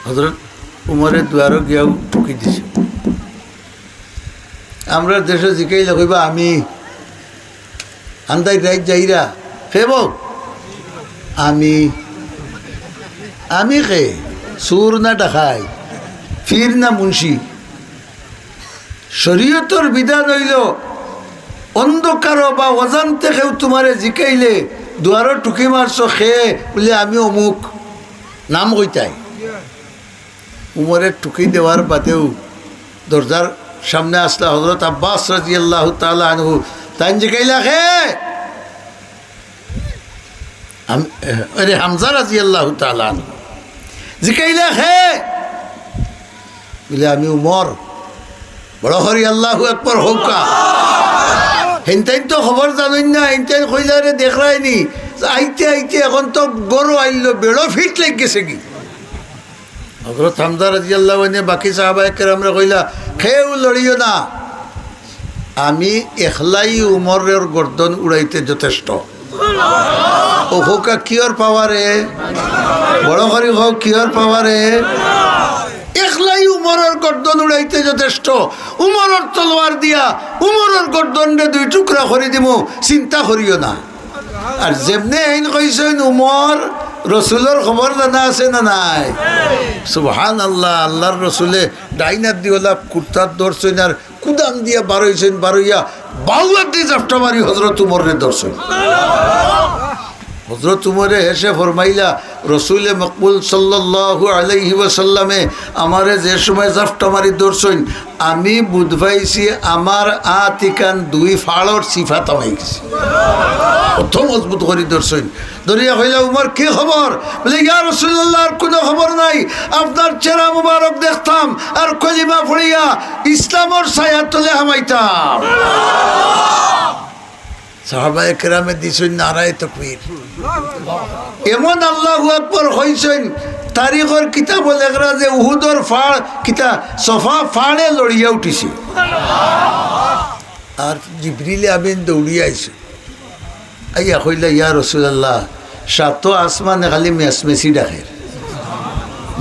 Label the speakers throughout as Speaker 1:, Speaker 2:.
Speaker 1: হজরত উমরের দুয়ারও গিয়াও ঠুকি দিছে। আমরা দেশে জিকাইলে কইবা আমি আন্দাই রাইত যাইরা খেব আমি আমি খে সুর না ডাকাই ফির না মুন্সি। শরীয়তর বিধান হইল অন্ধকার বা অজান্তে কেউ তোমারে জিকাইলে দুয়ারও টুকি মারছো খেয়ে বলে আমি অমুক নাম কইতাই। উমরের টুকি দেওয়ার বাদেও দরজার সামনে আসলা হযরত আব্বাস রাদিয়াল্লাহু তাআলা আনহু তাই জিকাইলা খে আরে হামজা রাদিয়াল্লাহু তাআলা আনহু জিকাইলা খে বলে আমি উমর। বড় হরি আল্লাহু আকবার হৌকা। হেনতাইন তো খবর জানেন না, হেনতাইন কইলারে দেখরাইনি আইতে আইতে এখন তো গরু আইলো বেড়ো ফিট লেগ গেছে কি। হযরত হামজা রাদিয়াল্লাহু আনহু বাকি সাহাবায়ে কেরামরা কইলা খেউ লড়িও না, আমি একলাই উমরের গর্দন উড়াইতে যথেষ্ট। ও হোকা কিয়র পাওয়ারে বড় হরি হোক কিয়র পাওয়ারে একলাই উমরের গর্দন উড়াইতে যথেষ্ট। উমরের তলোয়ার দিয়া উমরের গর্দন রে দুই টুকরা করে দিব, চিন্তা করিও না। আর যেমনে আইন কইছেন উমর রসুলের খবর জানা আছে না নাই? সুবহানাল্লাহ। আল্লাহর রসুলে ডাইনার দিওলা কুর্তার ধরছেন আর কুদাম দিয়া বারইছেন, বারইয়া বাউলার দিয়ে জাফটা মারি হযরত উমরের ধরছেন। হযরত উমরে হেসে ফরমাইলা রসুলে মকবুল সাল্লাল্লাহু আলাইহি ওয়াসাল্লামে আমারে যে সময় জাফটা মারি ধরছেন আমি বুঝবাইছি আমার আতিকান দুই ফাড়র সিফাত হয়ে গেছে, অত মজবুত করে ধরছেন। ধরিয়া হইলা উমর কি খবর? বলে ইয়া রাসূলুল্লাহর কোনো খবর নাই, আপনার চেহারা মুবারক দেখতাম আর কলিমা পড়িয়া ইসলামের ছায়া তলে হামাইতাম। সাহাবায়ে কেরামে দিছেন নারায়ে তাকবীর। এমন আল্লাহু আকবার হইছেন তারিখের কিতাব লেখরা যে উহুদর ফাড় কিতা সফা ফাড়ে লড়িয়া উঠিছে আর জিবরিল আমিন দৌড়িয়া আইছে। আইয়া কইলা ইয়া রাসূলুল্লাহ সাত আসমানে খালি মেসমেসি ডাকে।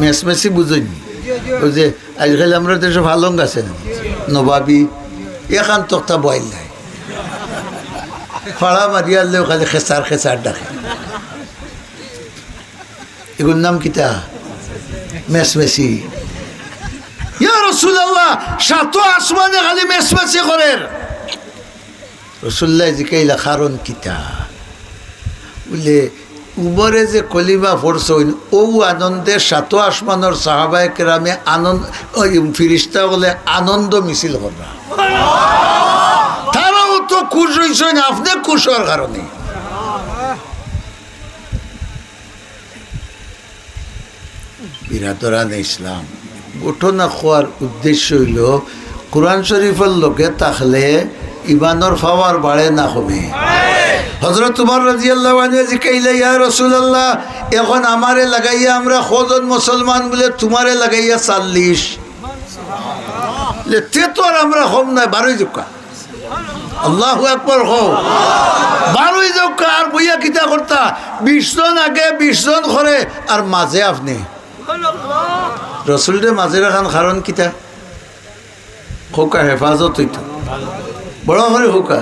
Speaker 1: মেসমেসি বুঝেননি ওই যে আজকাল আমরা দেশে ভালং আছে নবাবি এখান তক্তা বয়াল নাই ফাড়া মারিয়ালেও খালি খেসার খেসার ডাকে। এগুলোর নাম কিতা? মেসমেসি। ইয়া রাসূলুল্লাহ সাত আসমানে খালি মেসমেসি করে। রাসূলুল্লাহ জিকাইলা কারণ কিতা? বলে উমরে যে কলিমা পড়ছেন ও আনন্দে সাত আসমানের সাহাবায়ে কেরামে আনন্দ ফিরিস্তা বলে আনন্দ মিছিল করা, তারাও তো খুশ হয়েছেন আপনি খুশ হওয়ার কারণে। বিরাদরান ইসলাম ঘটনা খোয়ার উদ্দেশ্য হইল কোরআন শরীফের লোকে থাকলে ইমানের পাওয়ার বাড়ে না কমে। হযরত উমর রাদিয়াল্লাহু আনহু জিকাইলা ইয়া রাসূলুল্লাহ এখন আমারে লাগাইয়া আমরা কজন মুসলমান বলে তোমারে লাগাইয়া 40 তে তো আর আমরা কম নাই 12 জুকা। আল্লাহু আকবার হো 12 জুকা আর বইয়া কিতা করতা 20 জন আগে 20 জন করে আর মাঝে আপনি রসুলরে মাঝে রাখান কারণ কিতা? হোকা হেফাজত হইত বড় করে হোকা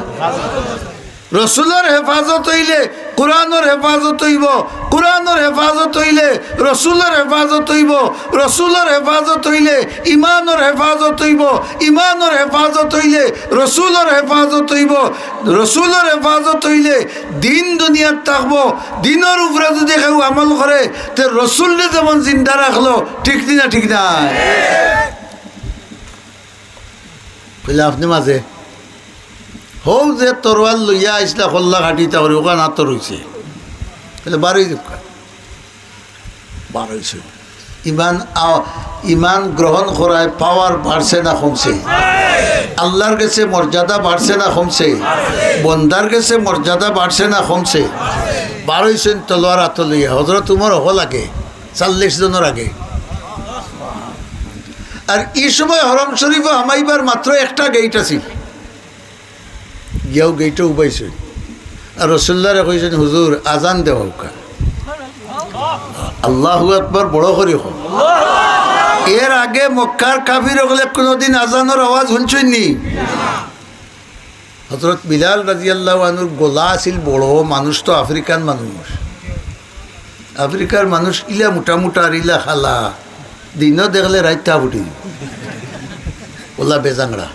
Speaker 1: রসুলের হেফাজত হইলে কোরআনের হেফাজত হইব, কোরআনের হেফাজত হইলে রসুলের হেফাজত হইব, রসুলের হেফাজত হইলে ইমানের হেফাজত হইব, ইমানের হেফাজত হইলে রসুলের হেফাজত হইব, রসুলের হেফাজত হইলে দিন দুনিয়াত থাকবো। দিনের উপরে যদি কেউ আমল করে তে রসুলকে যেমন জিন্দা রাখলো ঠিক না? ঠিক না বলে আপনি মাঝে হৌ যে তরোয়াল লইয়া আসলা খোল্লা ঘাটিতা করে ওখান হাত রয়েছে তাহলে 12 জুকা 12 ইমান গ্রহণ করায় পাওয়ার বাড়ছে না কমছে? আল্লাহর কাছে মর্যাদা বাড়ছে না কমছে? বন্দার কাছে মর্যাদা বাড়ছে না কমছে? 12 তলোয়ার হাত লইয়া হযরত উমর হল আগে 40 জনের আগে। আর এই সময় হরম শরীফে হামাইবার মাত্র একটা গেট আছে, গিয়াও গেইটে উবাইছে আর রসুল্লাহরে কইছেন হুজুর আজান দেওয়া। আল্লাহু আকবার বড় করে হোক। এর আগে মক্কার কাফির হলে কোনোদিন আজানোর আওয়াজ শুনছুননি? হযরত বিলাল রাদিয়াল্লাহু আনহুর গলা আছিল বড়, মানুষ তো আফ্রিকান মানুষ, আফ্রিকার মানুষ ইলা মোটা মোটা আর ইলা খালা, দিনও দেখলে রাইতা ফুটি ওলা বেজাংড়া।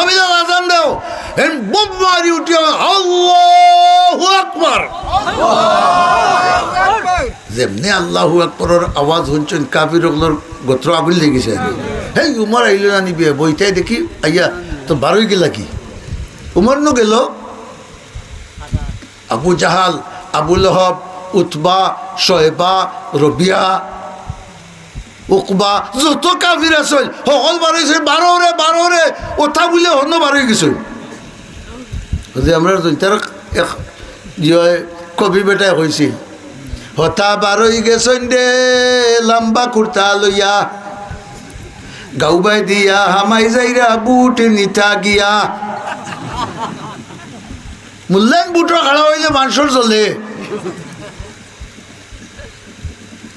Speaker 1: বিলাল আজান দাও, এন বোম মারি উঠিয়া আল্লাহু আকবার। যেমনি আল্লাহু আকবরের আওয়াজ শুনছেন কাফির ওগুলোর গোত্র আগুন লেগেছে। হেই উমর আইল না নিবি বইটাই দেখি আইয়া তো বারোই গেলা কি উমর ন গেল। আবু জাহাল, আবু লহব, উতবা, শোয়েবা, রবিয়া, উকবা যত কাফির আসল সকল বারোইছে। বারো রে ওঠা বুলে হন্য বারোই গেছিল। আমরা তার কবি বেটায় কইছিল হতা বারোই গেছেন দে লম্বা কুর্তা লইয়া, গাউবাই দিয়া হামাই যাইরা বুট নিতা গিয়া। মূল্যায়ন বুটর খাড়া হইলে মানুষের চলে।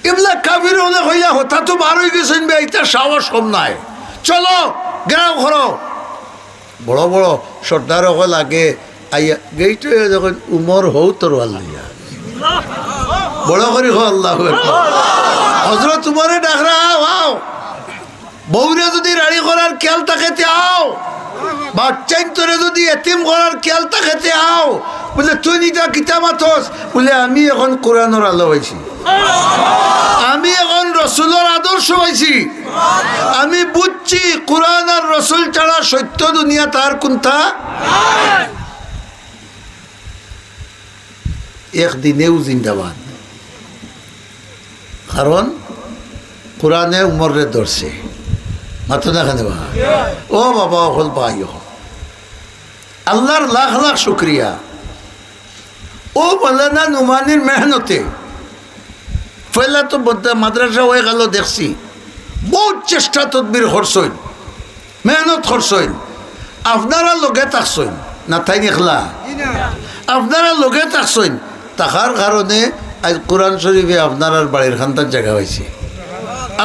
Speaker 1: এগুলা কাবির হলে হইলা হতা তো বারোই গেছেন বে, এটা সাহস কম নাই। চলো গেরাও করো। বড় বড় সর্দার হল আগে আইয়া গেইটো যখন উমর হৌ তরোয়াল লইয়া বড় করি হো আল্লাহ হযরত উমরে ডাকরা আও, বউরে যদি রাড়ি করার খেয়াল তাকেতে আও, বাচ্চাইন তোরে যদি এতিম করার খেয়াল তাকেতে আও। বলে তুই নিটা কিতা মাথস? বলে আমি এখন কোরআনের আলো হয়েছি, আমি এখন রসুলের আদর্শ হয়েছি, আমি বুঝছি কোরআন আর রসুল ছাড়া সত্য দুনিয়া তার কোনটা একদিনেও জিন্দাবাদ। কারণ কোরআনে উমরে ধরছে মাত্র দেখানে ও বাবা হল ভাই আল্লাহর লাখ লাখ শুক্রিয়া। ও মৌলানা নুমানির মেহনতে পয়লা তো মাদ্রাসা হয়ে গেল দেখছি, বহুত চেষ্টা তদবির করছেন, মেহনত করছেন, আপনারা লগে থাকছেন না তাই দেখলা, আপনারা লগে থাকছেন থাকার কারণে আজ কোরআন শরীফে আপনার বাড়ির খান্তার জায়গা হয়েছে।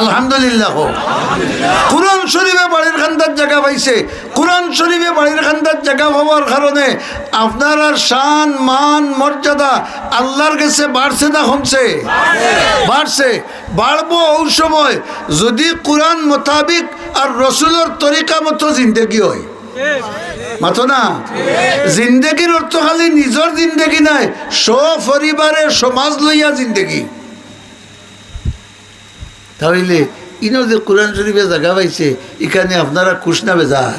Speaker 1: আলহামদুলিল্লাহ, কোরআন শরীফে বাড়ির খান্তার জায়গা পাইছে। কোরআন শরীফে বাড়ির খান্তার জায়গা হওয়ার কারণে আপনার শান মান মর্যাদা আল্লাহর কাছে বাড়ছে না কমছে? বাড়ছে। বাড়বো ওই সময় যদি কোরআন মোতাবিক আর রসুলের তরিকা মতো জিন্দেগি হয়। মাতো না, জিন্দেগির অর্থ খালি নিজের জিন্দেগি নাই, সপরিবারের সমাজ লইয়া জিন্দেগি। তাহলে ইনো যে কোরআন শরীফে জায়গা পাইছে, এখানে আপনারা খুশ না বেজার?